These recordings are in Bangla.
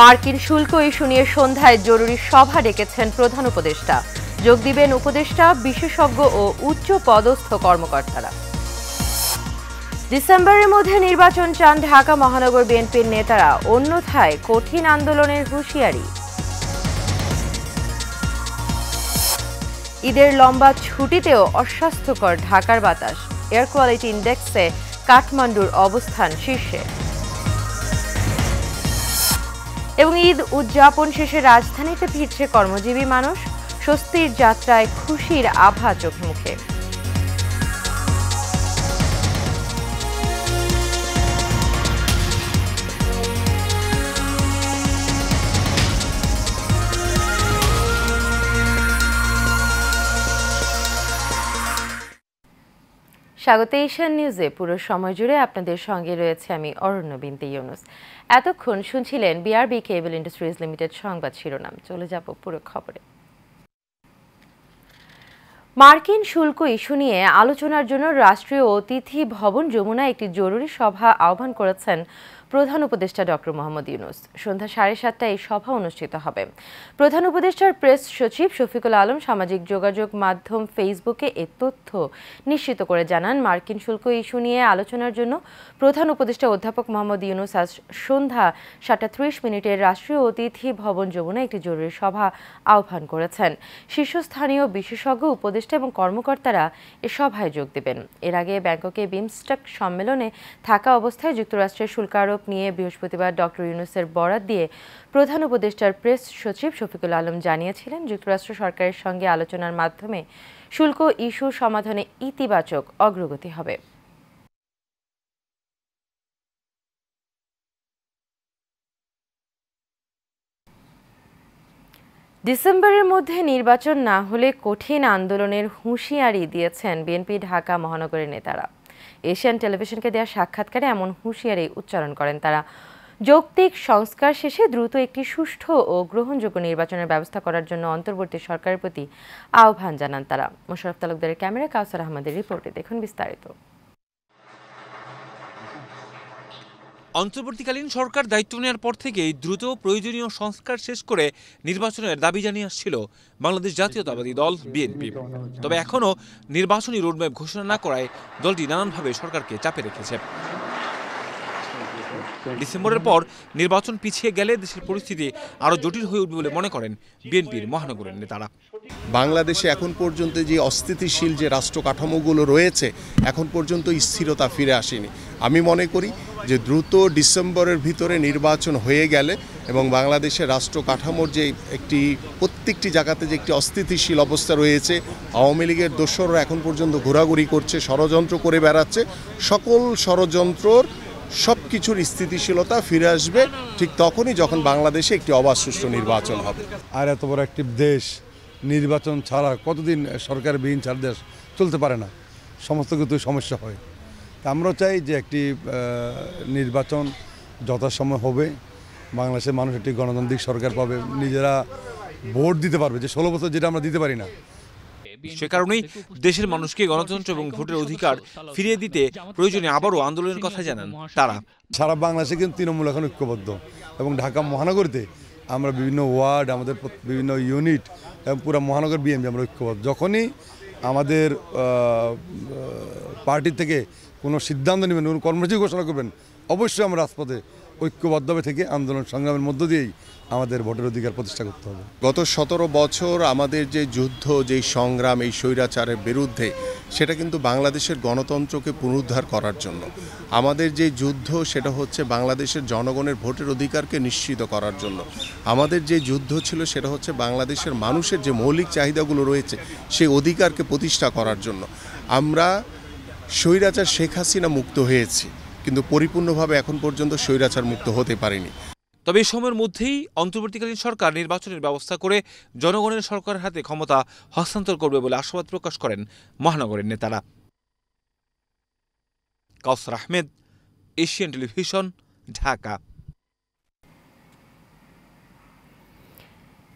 মার্কিন শুল্ক ইস্যু নিয়ে সন্ধ্যায় জরুরি সভা ডেকেছেন প্রধান উপদেষ্টা। যোগ দিবেন উপদেষ্টা, বিশেষজ্ঞ ও উচ্চ পদস্থ কর্মকর্তারা। ডিসেম্বরের মধ্যে নির্বাচন চান ঢাকা মহানগর বিএনপির নেতারা, অন্যথায় কঠিন আন্দোলনের হুঁশিয়ারি। ঈদের লম্বা ছুটিতেও অস্বাস্থ্যকর ঢাকার বাতাস, এয়ার কোয়ালিটি ইন্ডেক্সে কাঠমান্ডুর অবস্থান শীর্ষে। এবং ঈদ উদযাপন শেষে রাজধানীতে ফিরছে কর্মজীবী মানুষ, স্বস্তির যাত্রায় খুশির আভা চোখে মুখে। স্বাগত এশিয়ান নিউজে। পুরো সময় জুড়ে আপনাদের সঙ্গে রয়েছে আমি অরণ্য বিনতে ইউনুস। এতক্ষণ শুনছিলেন বিআরবি কেবল ইন্ডাস্ট্রিজ লিমিটেড সংবাদ শিরোনাম। চলে যাব পুরো খবরে। মার্কিন শুল্ক ইস্যু নিয়ে আলোচনার জন্য রাষ্ট্রীয় অতিথি ভবন যমুনায় একটি জরুরি সভা আহ্বান করেছেন প্রধান উপদেষ্টা ডক্টর মোহাম্মদ ইউনুস। সন্ধ্যা 7:30টায় এই সভা অনুষ্ঠিত হবে। প্রধান উপদেষ্টার প্রেস সচিব শফিকুল আলম সামাজিক যোগাযোগ মাধ্যম ফেসবুকে এ তথ্য নিশ্চিত করে জানান, মার্কিন শুল্ক ইস্যু নিয়ে আলোচনার জন্য প্রধান উপদেষ্টা অধ্যাপক মোহাম্মদ ইউনুস আজ সন্ধ্যা 7:30 রাষ্ট্রীয় অতিথি ভবন যমুনায় একটি জরুরি সভা আহ্বান করেছেন। শীর্ষস্থানীয় বিশেষজ্ঞ, উপদেষ্টা এবং কর্মকর্তারা এ সভায় যোগ দেবেন। এর আগে ব্যাংককে বিমস্টেক সম্মেলনে থাকা অবস্থায় যুক্তরাষ্ট্রের শুল্ক আরোপ নিয়ে বৃহস্পতিবার ডক্টর ইউনুসের বরাত দিয়ে প্রধান উপদেষ্টার প্রেস সচিব শফিকুল আলম জানিয়েছিলেন, যুক্তরাষ্ট্র সরকারের সঙ্গে আলোচনার মাধ্যমে শুল্ক ইস্যু সমাধানে ইতিবাচক অগ্রগতি হবে। ডিসেম্বরের মধ্যে নির্বাচন না হলে কঠিন আন্দোলনের হুঁশিয়ারি দিয়েছেন বিএনপি ঢাকা মহানগরের নেতারা। এশিয়ান টেলিভিশনকে দেওয়া সাক্ষাৎকারে এমন হুঁশিয়ারি উচ্চারণ করেন তারা। যৌক্তিক সংস্কার শেষে দ্রুত একটি সুষ্ঠু ও গ্রহণযোগ্য নির্বাচনের ব্যবস্থা করার জন্য অন্তর্বর্তী সরকারের প্রতি আহ্বান জানান তারা। মোশাররফ তালুকদারের ক্যামেরায় কাউসার আহমেদের রিপোর্টে দেখুন বিস্তারিত। অন্তর্বর্তীকালীন সরকার দায়িত্ব নেওয়ার পর থেকেই দ্রুত প্রয়োজনীয় সংস্কার শেষ করে নির্বাচনের দাবি জানিয়ে আসছিল বাংলাদেশ জাতীয়তাবাদী দল বিএনপি। তবে এখনও নির্বাচনী রোডম্যাপ ঘোষণা না করায় দলটি নানানভাবে সরকারকে চাপে রেখেছে। ডিসেম্বরের পর নির্বাচন পিছিয়ে গেলে দেশের পরিস্থিতি আরও জটিল হয়ে উঠবে বলে মনে করেন বিএনপির মহানগরের নেতারা। বাংলাদেশে এখন পর্যন্ত যে অস্থিতিশীল যে রাষ্ট্র কাঠামোগুলো রয়েছে, এখন পর্যন্ত স্থিরতা ফিরে আসেনি। আমি মনে করি যে দ্রুত ডিসেম্বরের ভিতরে নির্বাচন হয়ে গেলে এবং বাংলাদেশের রাষ্ট্র কাঠামোর যে একটি প্রত্যেকটি জায়গাতে যে একটি অস্থিতিশীল অবস্থা রয়েছে, আওয়ামী লীগের দোসররা এখন পর্যন্ত ঘোরাঘুরি করছে, ষড়যন্ত্র করে বেড়াচ্ছে, সকল ষড়যন্ত্রর সব কিছুর স্থিতিশীলতা ফিরে আসবে ঠিক তখনই যখন বাংলাদেশে একটি অবাধ সুষ্ঠু নির্বাচন হবে। আর এত বড় একটি দেশ নির্বাচন ছাড়া কতদিন সরকারবিহীন ছাড় দেশ চলতে পারে না, সমস্ত কিছু সমস্যা হয়। তা আমরাও চাই যে একটি নির্বাচন যথাসময় হবে, বাংলাদেশের মানুষ একটি গণতান্ত্রিক সরকার পাবে, নিজেরা ভোট দিতে পারবে, যে 16 বছর যেটা আমরা দিতে পারি না। সে কারণেই দেশের মানুষকে গণতন্ত্র এবং ভোটের অধিকার ফিরিয়ে দিতে প্রয়োজনে আবারও আন্দোলনের কথা জানান তারা। সারা বাংলাদেশে কিন্তু তৃণমূল এখন ঐক্যবদ্ধ এবং ঢাকা মহানগরীতে আমরা বিভিন্ন ওয়ার্ড, আমাদের বিভিন্ন ইউনিট এবং পুরো মহানগর বিএনপি আমরা ঐক্যবদ্ধ। যখনই আমাদের পার্টি থেকে কোনো সিদ্ধান্ত নেবেন, কোনো কর্মসূচি ঘোষণা করবেন, অবশ্যই আমরা রাজপথে ঐক্যবদ্ধভাবে থেকে আন্দোলন সংগ্রামের মধ্য দিয়েই আমাদের ভোটের অধিকার প্রতিষ্ঠা করতে হবে। গত 17 বছর আমাদের যে যুদ্ধ, যে সংগ্রাম এই স্বৈরাচারের বিরুদ্ধে, সেটা কিন্তু বাংলাদেশের গণতন্ত্রকে পুনরুদ্ধার করার জন্য। আমাদের যে যুদ্ধ সেটা হচ্ছে বাংলাদেশের জনগণের ভোটের অধিকারকে নিশ্চিত করার জন্য। আমাদের যে যুদ্ধ ছিল সেটা হচ্ছে বাংলাদেশের মানুষের যে মৌলিক চাহিদাগুলো রয়েছে সেই অধিকারকে প্রতিষ্ঠা করার জন্য। আমরা স্বৈরাচার শেখ হাসিনা মুক্ত হয়েছি, কিন্তু পরিপূর্ণভাবে এখন পর্যন্ত স্বৈরাচার মুক্ত হতে পারেনি। তবে এই সময়ের মধ্যেই অন্তর্বর্তীকালীন সরকার নির্বাচনের ব্যবস্থা করে জনগণের সরকারের হাতে ক্ষমতা হস্তান্তর করবে বলে আশাবাদ প্রকাশ করেন মহানগরের নেতারা। কাউসার আহমেদ, এশিয়ান টেলিভিশন, ঢাকা।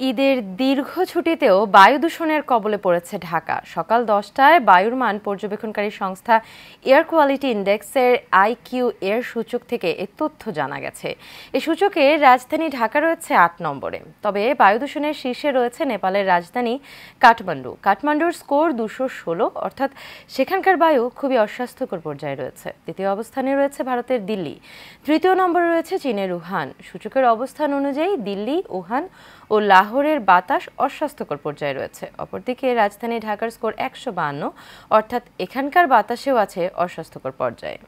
ঈদের দীর্ঘ ছুটিতেও বায়ু দূষণের কবলে পড়েছে ঢাকা। সকাল 10টায় বায়ুর মান পর্যবেক্ষণকারী সংস্থা এয়ার কোয়ালিটি ইন্ডেক্সের IQ এর সূচক থেকে এই তথ্য জানা গেছে। এই সূচকে রাজধানী ঢাকা রয়েছে 8 নম্বরে। তবে বায়ু দূষণের শীর্ষে রয়েছে নেপালের রাজধানী কাঠমান্ডু। কাঠমান্ডুর স্কোর 216, অর্থাৎ সেখানকার বায়ু খুবই অস্বাস্থ্যকর পর্যায়ে রয়েছে। দ্বিতীয় অবস্থানে রয়েছে ভারতের দিল্লি, তৃতীয় নম্বরে রয়েছে চীনের উহান। সূচকের অবস্থান অনুযায়ী দিল্লি, উহান ও লাহোরের বাতাস অস্বাস্থ্যকর পর্যায়ে রয়েছে। অপরদিকে রাজধানী ঢাকার স্কোর 152, অর্থাৎ এখানকার বাতাসেও আছে অস্বাস্থ্যকর পর্যায়ে।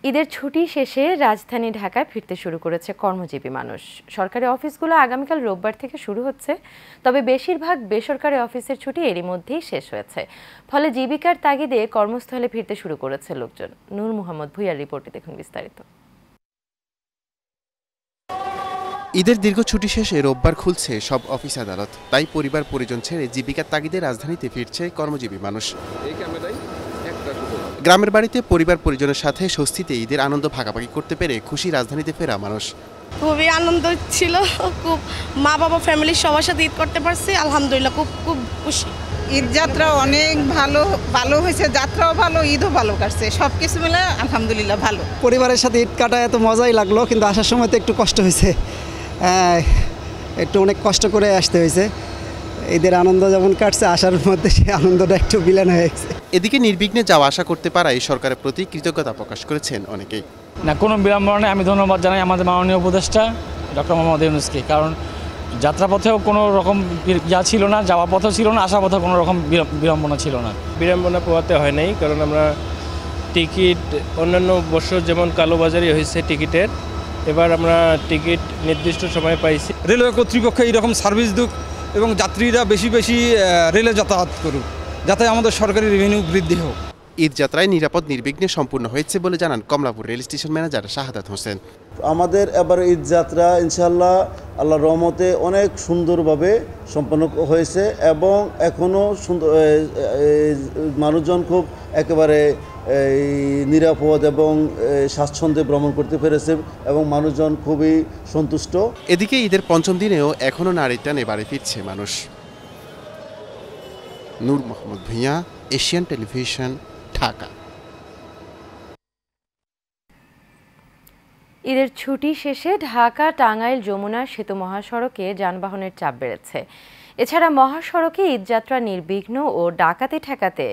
ঈদের ছুটি শেষে রাজধানী ঢাকায় ফিরতে শুরু করেছে কর্মজীবী মানুষ। সরকারি অফিসগুলো আগামীকাল রোববার থেকে শুরু হচ্ছে, তবে বেশিরভাগ বেসরকারি অফিসের ছুটি এরই মধ্যেই শেষ হয়েছে। ফলে জীবিকার তাগিদে কর্মস্থলে ফিরতে শুরু করেছে লোকজন। নূর মোহাম্মদ ভুইয়ার রিপোর্টে দেখুন বিস্তারিত। ঈদের দীর্ঘ ছুটি শেষে রোববার খুলছে সব অফিস আদালত, তাই পরিবার পরিজন ছেড়ে জীবিকার তাগিদে রাজধানীতে ফিরছে কর্মজীবী মানুষ। গ্রামের বাড়িতে পরিবার পরিজনের সাথে স্বস্তিতে ঈদের আনন্দ ভাগাভাগি করতে পেরে খুশি রাজধানীতে ফেরা মানুষ। খুবই আনন্দ ছিল, খুব মা বাবা ফ্যামিলির সবার সাথে ঈদ করতে পারছি, আলহামদুলিল্লাহ খুব খুব খুশি। ঈদ যাত্রা অনেক ভালো হয়েছে, যাত্রাও ভালো, ঈদও ভালো কাটছে, সব কিছু মিলে আলহামদুলিল্লাহ ভালো। পরিবারের সাথে ঈদ কাটা এত মজাই লাগলো, কিন্তু আসার সময় তো একটু কষ্ট হয়েছে, একটু অনেক কষ্ট করে আসতে হয়েছে। ঈদের আনন্দ যেমন কাটছে, আসার মধ্যে সেই আনন্দটা একটু বিলীন হয়ে গেছে। এদিকে নির্বিঘ্নে যাওয়া আসা করতে পারায় সরকারের প্রতি কৃতজ্ঞতা প্রকাশ করেছেন অনেকেই। না, কোনো বিড়ম্বনা নেই। আমি ধন্যবাদ জানাই আমাদের মাননীয় উপদেষ্টা ডক্টর মোহাম্মদ ইউনূসকে, কারণ যাত্রাপথেও কোনো রকম ছিল না, যাওয়া পথেও ছিল না, আসা পথেও কোনো রকম বিড়ম্বনা ছিল না। বিড়ম্বনা পোহাতে হয় নাই, কারণ আমরা টিকিট অন্যান্য বছর যেমন কালোবাজারি হয়েছে টিকিটের, এবার আমরা টিকিট নির্দিষ্ট সময়ে পাইছি। রেলওয়ে কর্তৃপক্ষ এইরকম সার্ভিস দিক এবং যাত্রীরা বেশি বেশি রেলে যাতায়াত করুক, যাতে আমাদের সরকারি রেভিনিউ বৃদ্ধি হোক। ঈদ যাত্রায় নিরাপদ নির্বিঘ্নে সম্পূর্ণ হয়েছে বলে জানান Kamalapur rail station manager Shahadat Hossain. আমাদের এবার ঈদ যাত্রা ইনশাআল্লাহ আল্লাহর রহমতে অনেক সুন্দরভাবে সম্পন্ন হয়েছে এবং এখনও সুন্দর, মানুষজন খুব একেবারে নিরাপদ এবং স্বাচ্ছন্দ্যে ভ্রমণ করতে পেরেছে এবং মানুষজন খুবই সন্তুষ্ট। এদিকে ঈদের পঞ্চম দিনেও এখনও নারীর টানে বাড়ি ফিরছে মানুষ। নূর মোহাম্মদ ভুঁইয়া, এশিয়ান টেলিভিশন, ঢাকা। ঈদের ছুটি শেষে ঢাকা টাঙ্গাইল যমুনা সেতু মহাসড়কে যানবাহনের চাপ বেড়েছে। এছাড়া মহাসড়কে ঈদযাত্রা নির্বিঘ্ন ও ডাকাতি ঠেকাতে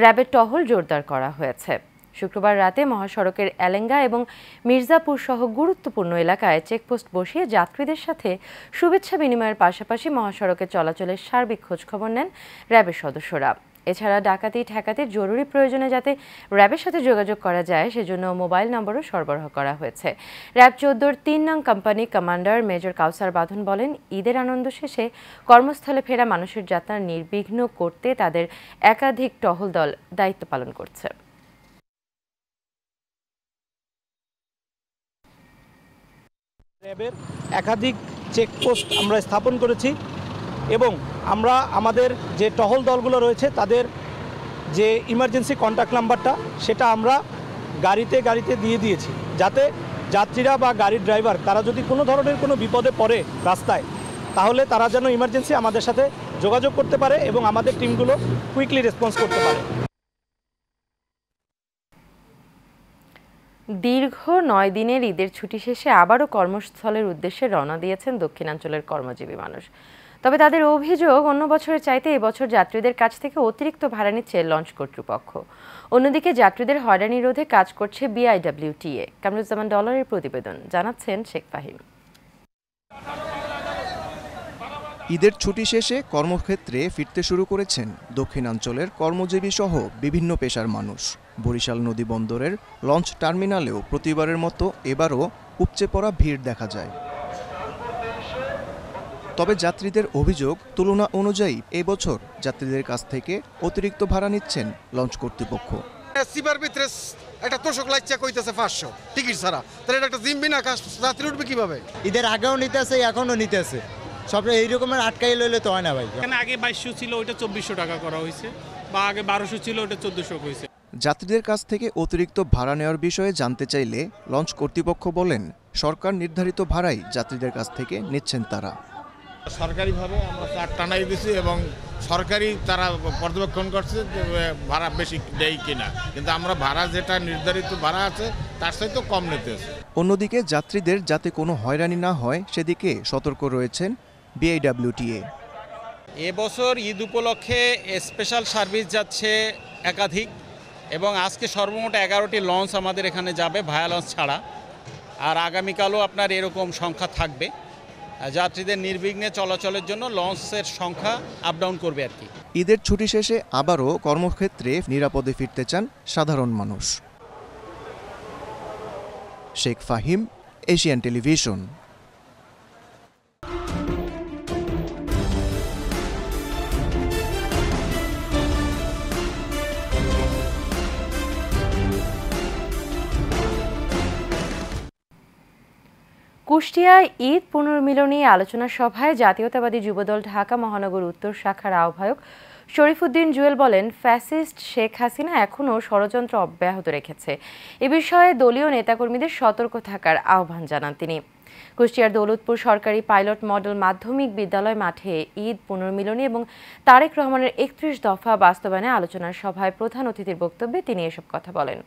র্যাবের টহল জোরদার করা হয়েছে। শুক্রবার রাতে মহাসড়কের এলেঙ্গা এবং মির্জাপুর সহ গুরুত্বপূর্ণ এলাকায় চেকপোস্ট বসিয়ে যাত্রীদের সাথে শুভেচ্ছা বিনিময়ের পাশাপাশি মহাসড়কে চলাচলের সার্বিক খোঁজখবর নেন র্যাবের সদস্যরা। এছাড়া ডাকাতি ঠেকাতে জরুরি প্রয়োজনে যাতে র্যাবের সাথে যোগাযোগ করা যায় সেজন্য মোবাইল নম্বরও সরবরাহ করা হয়েছে। র্যাব 14-র 3 নং কোম্পানি কমান্ডার মেজর কাউসার বাঁধন বলেন, ঈদের আনন্দ শেষে কর্মস্থলে ফেরা মানুষের যাত্রা নির্বিঘ্ন করতে তাদের একাধিক টহল দল দায়িত্ব পালন করছে। র্যাবের একাধিক চেকপোস্ট আমরা স্থাপন করেছি এবং আমরা আমাদের যে টহল দলগুলো রয়েছে তাদের যে ইমার্জেন্সি কন্ট্যাক্ট নাম্বারটা সেটা আমরা গাড়িতে দিয়ে দিয়েছি, যাতে যাত্রীরা বা গাড়ির ড্রাইভার তারা যদি কোনো ধরনের কোনো বিপদে পড়ে রাস্তায়, তাহলে তারা যেন ইমার্জেন্সি আমাদের সাথে যোগাযোগ করতে পারে এবং আমাদের টিমগুলো কুইকলি রেসপন্স করতে পারে। দীর্ঘ 9 দিনের ঈদের ছুটি শেষে আবারও কর্মস্থলের উদ্দেশ্যে রওনা দিয়েছেন দক্ষিণাঞ্চলের কর্মজীবী মানুষ। তবে তাদের অভিযোগ, অন্য বছরের চাইতে এবছর যাত্রীদের কাছ থেকে অতিরিক্ত ভাড়া নিচ্ছে লঞ্চ কর্তৃপক্ষ। অন্যদিকে যাত্রীদের হয়রানি রোধে কাজ করছে BIWTA। কামরুজ্জামান ডলারের প্রতিবেদন, জানাচ্ছেন শেখ ফাহিম। ঈদের ছুটি শেষে কর্মক্ষেত্রে ফিরতে শুরু করেছেন দক্ষিণাঞ্চলের কর্মজীবী সহ বিভিন্ন পেশার মানুষ। বরিশাল নদী বন্দরের লঞ্চ টার্মিনালেও প্রতিবারের মতো এবারও উপচে পড়া ভিড় দেখা যায়। তবে যাত্রীদের অভিযোগ, তুলনা অনুযায়ী এবছর যাত্রীদের কাছ থেকে অতিরিক্ত ভাড়া নিচ্ছেন লঞ্চ কর্তৃপক্ষ। সিবার ভিতরে একটা তোষক লাইচা কইতেছে 500 টিকিট ছাড়া, তাহলে একটা জিম্বি না যাত্রী উঠবে কিভাবে? ঈদের আগেও নিতেছে, এখনো নিতেছে, সব এই রকমের আটকাই লইলে তো হয় না ভাই। এখানে আগে 2200 ছিল, ওইটা 2400 টাকা করা হয়েছে, বা আগে 1200 ছিল, ওইটা 1400 হয়েছে। যাত্রীদের কাছ থেকে অতিরিক্ত ভাড়া নেওয়ার বিষয়ে জানতে চাইলে লঞ্চ কর্তৃপক্ষ বলেন, সরকার নির্ধারিত ভাড়াই যাত্রীদের কাছ থেকে নিচ্ছেন তারা। সরকারিভাবে আমরা চার টানাই দিছি এবং সরকারি তারা পর্যবেক্ষণ করছে যে ভাড়া বেশি দেয় কিনা, কিন্তু আমরা ভাড়া যেটা নির্ধারিত ভাড়া আছে তার সাথে কম নিতেছে। অন্যদিকে যাত্রীদের যাতে কোনো হয়রানি না হয় সেদিকে সতর্ক রয়েছেন বিআইডব্লিউটিএ। এবছর ঈদ উপলক্ষে স্পেশাল সার্ভিস যাচ্ছে একাধিক এবং আজকে সর্বমোট 11টি লঞ্চ আমাদের এখানে যাবে ভায়া লঞ্চ ছাড়া, আর আগামীকালও আপনার এরকম সংখ্যা থাকবে। যাত্রীদের নির্বিঘ্নে চলাচলের জন্য লঞ্চের সংখ্যা আপ ডাউন করবে আর কি। ঈদের ছুটি শেষে আবারও কর্মক্ষেত্রে নিরাপদে ফিরতে চান সাধারণ মানুষ। Sheikh Fahim, Asian television. কুষ্টিয়ায় ঈদ পুনর্মিলনী আলোচনা সভায় জাতীয়তাবাদী যুবদল ঢাকা মহানগর উত্তর শাখার আহ্বায়ক শরীফুদ্দিন জুয়েল বলেন, ফ্যাসিস্ট শেখ হাসিনা এখনও ষড়যন্ত্র অব্যাহত রেখেছে। এ বিষয়ে দলীয় নেতাকর্মীদের সতর্ক থাকার আহ্বান জানান তিনি। কুষ্টিয়ার দৌলতপুর সরকারি পাইলট মডেল মাধ্যমিক বিদ্যালয় মাঠে ঈদ পুনর্মিলনী এবং তারেক রহমানের 31 দফা বাস্তবায়নে আলোচনার সভায় প্রধান অতিথির বক্তব্যে তিনি এসব কথা বলেন।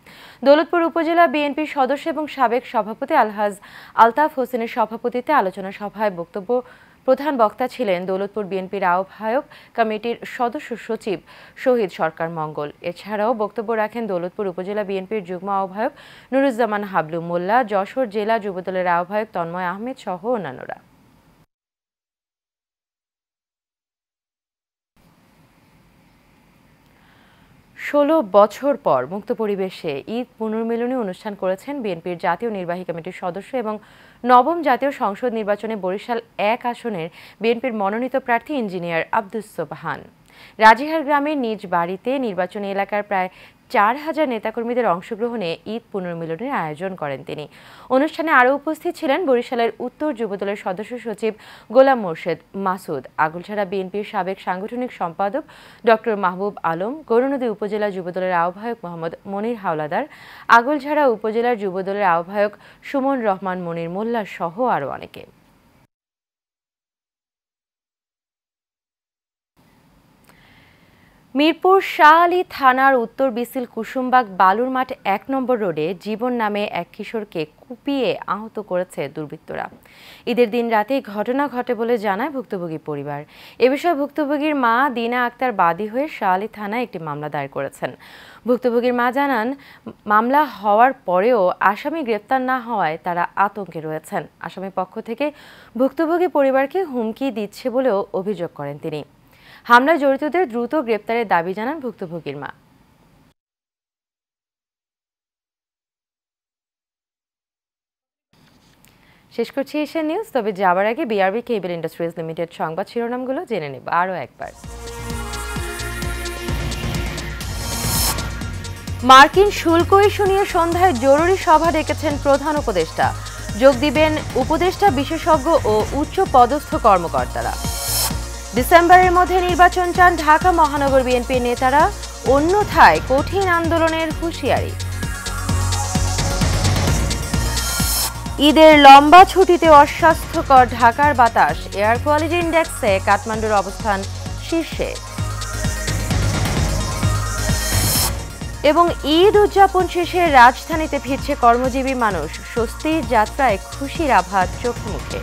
দৌলতপুর উপজেলা বিএনপির সদস্য এবং সাবেক সভাপতি আলহাজ আলতাফ হোসেনের সভাপতিত্বে আলোচনা সভায় প্রধান বক্তা ছিলেন দৌলতপুর বিএনপির আহ্বায়ক কমিটির সদস্য সচিব শহীদ সরকার মঙ্গল। এছাড়াও বক্তব্য রাখেন দৌলতপুর উপজেলা বিএনপির যুগ্ম আহ্বায়ক নুরুজ্জামান হাবলু মোল্লা, যশোর জেলা যুবদলের আহ্বায়ক তন্ময় আহমেদ সহ অন্যান্যরা। ষোলো বছর পর মুক্ত পরিবেশে ঈদ পুনর্মিলনী অনুষ্ঠান করেছেন বিএনপির জাতীয় নির্বাহী কমিটির সদস্য এবং নবম জাতীয় সংসদ নির্বাচনে বরিশাল 1 আসনের বিএনপির মনোনীত প্রার্থী ইঞ্জিনিয়ার আব্দুস সোবহান। রাজিহার গ্রামের নিজ বাড়িতে নির্বাচনী এলাকার প্রায় 4000 নেতাকর্মীদের অংশগ্রহণে ঈদ পুনর্মিলনের আয়োজন করেন তিনি। অনুষ্ঠানে আরও উপস্থিত ছিলেন বরিশালের উত্তর যুবদলের সদস্য সচিব গোলাম মোর্শেদ মাসুদ, আগলঝাড়া বিএনপির সাবেক সাংগঠনিক সম্পাদক ডক্টর মাহবুব আলম, গৌরনদী উপজেলা যুবদলের আহ্বায়ক মোহাম্মদ মনির হাওলাদার, আগলঝাড়া উপজেলার যুবদলের আহ্বায়ক সুমন রহমান মনির মোল্লা সহ আরও অনেকে। মিরপুর শাহ আলী থানার উত্তর বিসিল কুসুমবাগ বালুর মাঠ 1 নম্বর রোডে জীবন নামে এক কিশোরকে কুপিয়ে আহত করেছে দুর্বৃত্তরা। ঈদের দিন রাতে ঘটনা ঘটে বলে জানায় ভুক্তভোগী পরিবার। এ বিষয়ে ভুক্তভোগীর মা দিনা আক্তার বাদী হয়ে শাহ আলী থানায় একটি মামলা দায়ের করেছেন। ভুক্তভোগীর মা জানান, মামলা হওয়ার পরেও আসামি গ্রেপ্তার না হওয়ায় তারা আতঙ্কে রয়েছেন। আসামি পক্ষ থেকে ভুক্তভোগী পরিবারকে হুমকি দিচ্ছে বলেও অভিযোগ করেন তিনি। হামলায় জড়িতদের দ্রুত গ্রেপ্তারের দাবি জানান ভুক্তভোগীর মা। শেষ করছি এশিয়ান নিউজ, তবে যাবার আগে বিআরবি কেবল ইন্ডাস্ট্রিজ লিমিটেড সংবাদ শিরোনামগুলো জেনে নেব আরও একবার। মার্কিন শুল্ক ইস্যু নিয়ে সন্ধ্যায় জরুরি সভা ডেকেছেন প্রধান উপদেষ্টা। যোগ দিবেন উপদেষ্টা, বিশেষজ্ঞ ও উচ্চ পদস্থ কর্মকর্তারা। ডিসেম্বরের মধ্যে নির্বাচন চান ঢাকা মহানগর বিএনপির নেতারা, অন্যথায় কঠিন আন্দোলনের হুঁশিয়ারি। ঈদের লম্বা ছুটিতে অস্বাস্থ্যকর ঢাকার বাতাস, এয়ার কোয়ালিটি ইন্ডেক্সে কাঠমান্ডুর অবস্থান শীর্ষে। এবং ঈদ উদযাপন শেষে রাজধানীতে ফিরছে কর্মজীবী মানুষ, স্বস্তির যাত্রায় খুশির আভাস চোখ মুখে।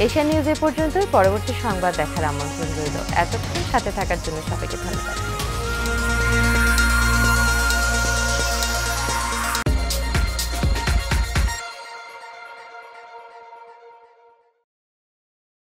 এশিয়ান নিউজ এ পর্যন্তই, পরবর্তী সংবাদ দেখার আমন্ত্রণ রইল। এতক্ষণ সাথে থাকার জন্য সবাইকে ধন্যবাদ।